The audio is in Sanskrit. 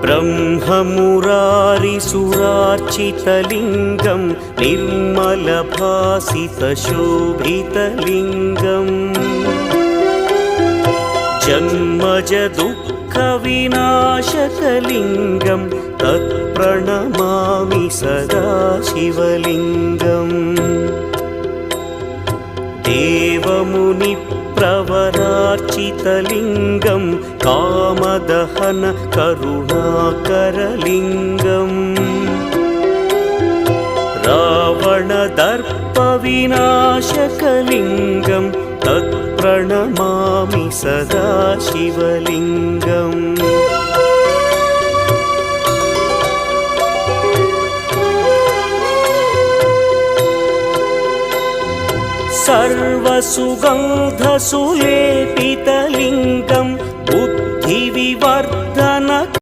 ब्रह्ममुरारिसुरार्चितलिङ्गं निर्मलभासितशोभितलिङ्गम् जन्मजदुःखविनाशकलिङ्गं तत्प्रणमामि सदा शिवलिङ्गम् देवमुनिप्रवरार्चितलिङ्गं कामदहन करुणाकरलिङ्गम् रावणदर्पविनाशकलिङ्गं तत्प्रणमामि सदा शिवलिङ्गम् सर्वसुगन्धसुलेपितलिङ्गं